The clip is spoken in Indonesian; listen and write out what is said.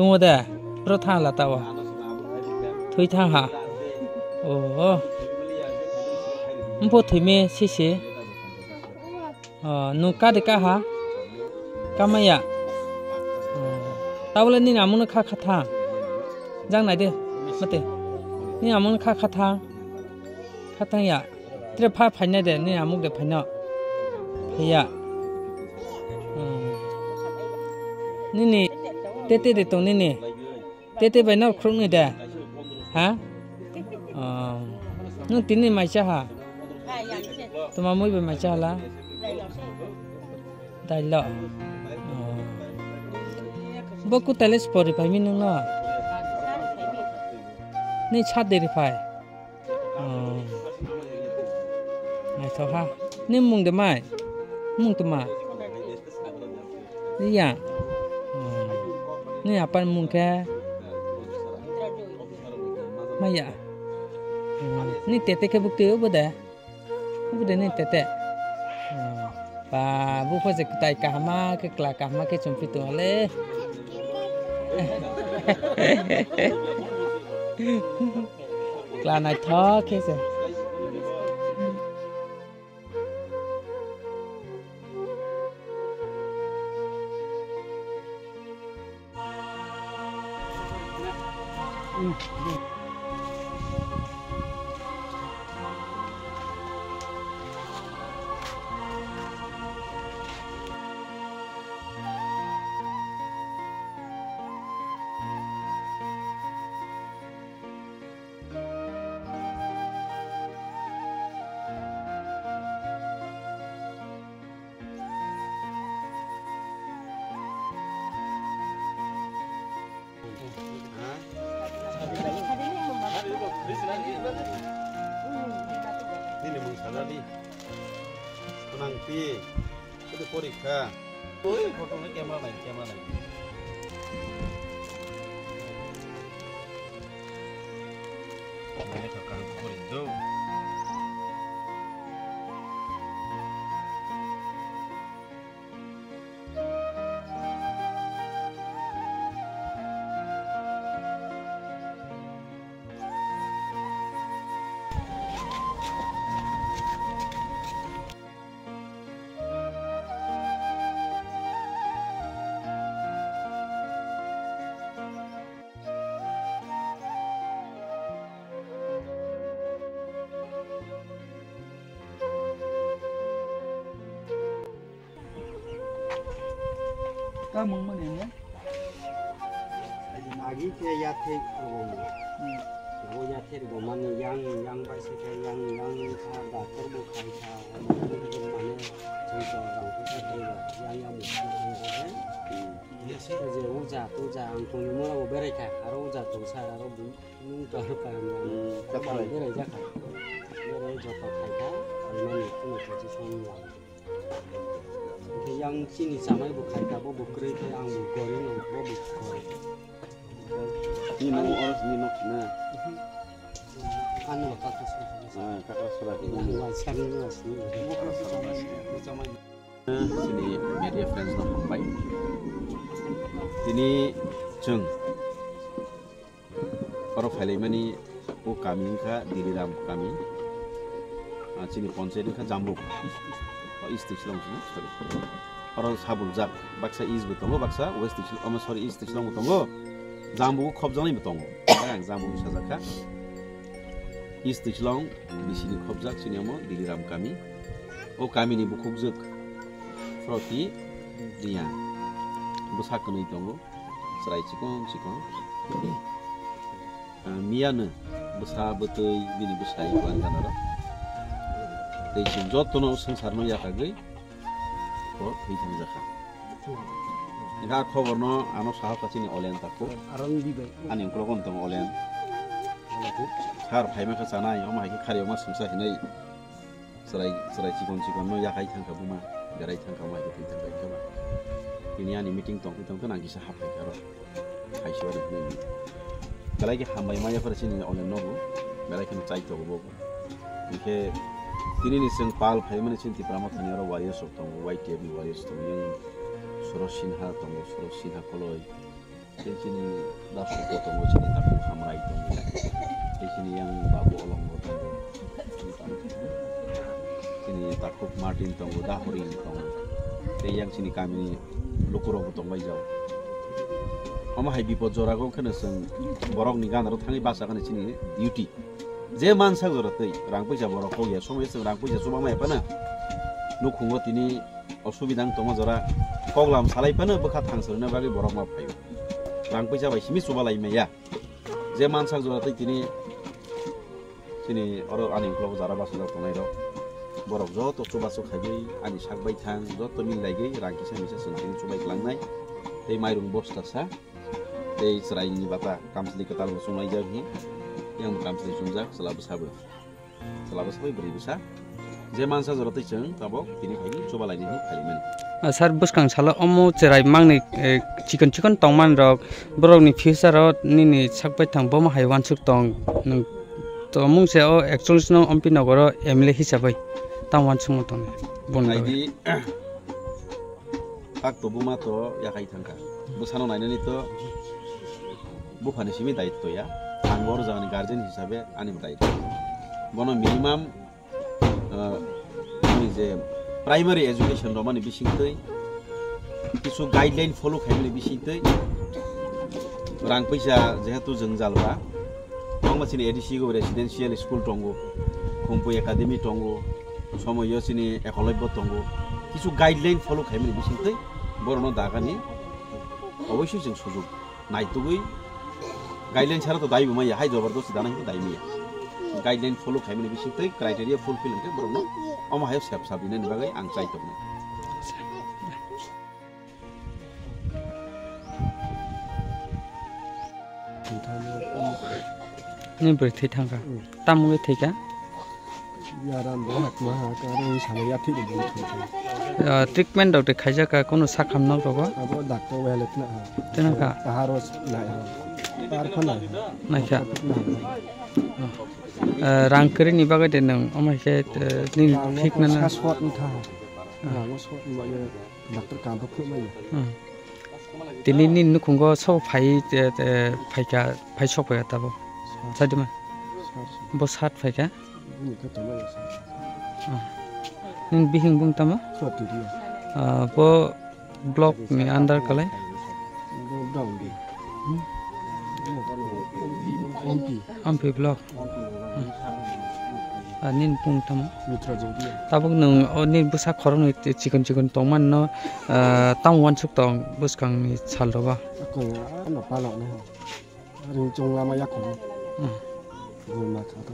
tunggu deh pro thang lah tawa thui thang ha oh empo thui me sisi nuka deka ha kamaya tawle ni namun kha thang jang nai de mate ni namun kha thang ya tre pha phaina de ni amuk de phaina phaya ni tete de tong ni tete bai na khrung ni da ha nu tin ni mai cha ha tuma moi bai mai cha la dai lo boku tele spotify mi nang no ni chat de phai nai so ha ni mung de mai mung tu ma ni ya ni apa mung ke maya ni tete ke bukti ubada ni tete pa bu pho se tai ka ma ke kla ka ma ke chumpi to le kla nai tho ke se Ini mung salari penangti itu porika oi fotonya kamera lain ini kakak porindo kamu mana ya lagi ke yate mau yate goman yang baik yang ada terbu kaisa mana contoh orang tu yang biasa je uja angkong mau bereka aro uja tu sara aro bu tar kan kapal bereka bere joto kaita mana itu nanti semua yang sini sama ibu kaita bu kereta yang bu goreng bu ini mau orang ini maksudnya anu kakak surat ini wajar ini masih sini media friends lah baik ini jeng orang film ini bu kami ka diri ram kami sini ponsel ini ka jambu istiqlal sorry orang sabul jak baksa is betongo baksa west istiqlal sorry istiqlal betongo jambu khobjang betongo ang jambu sajaka istiqlal bisini khobjak sinemo diliram kami o kami ni bukhobjuk froti dia busakuni tongo serai cikong miana busa betoi bini busai lantanara Dejin jotono sengsarno yakagai, kok hitam jaka. Jika khoborno ano sahab kacini olen takku, arang di baik ane yang kelokon tong olen. Har paime kesana ya, oma hiki kari oma sengsa hinai. Serai cikon no yakai tangka buma, garai tangka oma hiki hitam baik kama. Ini ane meeting tong tu nangki sahab baik karo. Hai suara ini. Galai ke hambai maya pada sini olen nogo, galai ke mencai to bobo. Ike Tini ni seng pal phay mani cinti prama thani aro warriors of tongo white table warriors tongo yang Sorosinha koloi sini dasuk tonggo sini takut hamrai tonggo sini yang babu olongo tonggo sini takut Martin tonggo dahuri tonggo yang sini kami lukurong tonggo jauh ama hai bipod jorago kena seng borok ni ganar tangi basa kena sini duty je mansa joratei rang paisa borok ko ya somai seng rang paisa suba mai pana nukhungo tini osubidang tongo jora koglam salai pana bokha thangsorna bagi borok ma phayo rang paisa bai simi suba lai meya je mansa joratei tini sini oro ani klo jara basa tonai ro borok joto suba su khabai ani sakbai thang joto min laigai rang kisa misa seng tini subai klangnai tei mairung bosta sa tei serai ini bata kamsli ketal sungai jauh ni yang kamsli sunjak selalu beri besar zaman saya joroti ceng tabok ini kali coba lagi ni kaliman sar buskang sala omo cerai mangni chicken tongman rok borok ni future rot ni sakbai thang bom haiwan suk tong to mung se o actually no ampi nagoro emle hisabai tangwan sum tong bonai di ak to buma to ya kai thangka busano nainani to bukan simi daitto ya anggor jangan guardian hisabe ani daitto bono minimum ini je primary education romani bisingtei kisu guideline follow khaimni bisingtei rang paisa jehetu jengjalba tongma sini ADC go residential school tongo khompu academy tongo somoyo sini ekolobbo tongo kisu guideline follow khaimni bisingtei borono dagani অবশ্যই जों সুযোগ নাইতुगै गाइडलाइन ছাড়া তো দাইবো মাইয়া হাই জবরদস্তি দানা কিন্তু দাইমিয়া गाइडलाइन फलो खाइमनि बिसितै क्राइटेरिया फुलफिल के बरनो अमा हाय सेप साबिने बागै आं चाइतोमने नि बरथै थांगा तामुगे थैका याराम बहुत महा कारो सामया थि दे ट्रिटमेंट डॉक्टर खाइजा का कोनो साखाम न रगो अब डॉक्टर वेलेत ना तेनका पहारो ना पार खना नाखा रांकरि नि बागै दे नों अमाइखे नि ठीक ना सासवत था रांगो सवत मायो डॉक्टर काम फुमायो तिनि नि नुखुंगो सब फाइका फाइसकया ताबो सादिमा बो सात फाइका नि कतमायो नों बिहिं बुं तामा सतिरिया बो ब्लॉक नि अंडर कले बो डाउन दि एमपी ब्लॉक निन बुं तामा मित्र जोदि ताबो नों नि बुसा खरन चिकन तंमान न ताम वन सुक तंग बुसखां नि साल रबा को न पालो न रिं जोंला माया खम गुमा था तो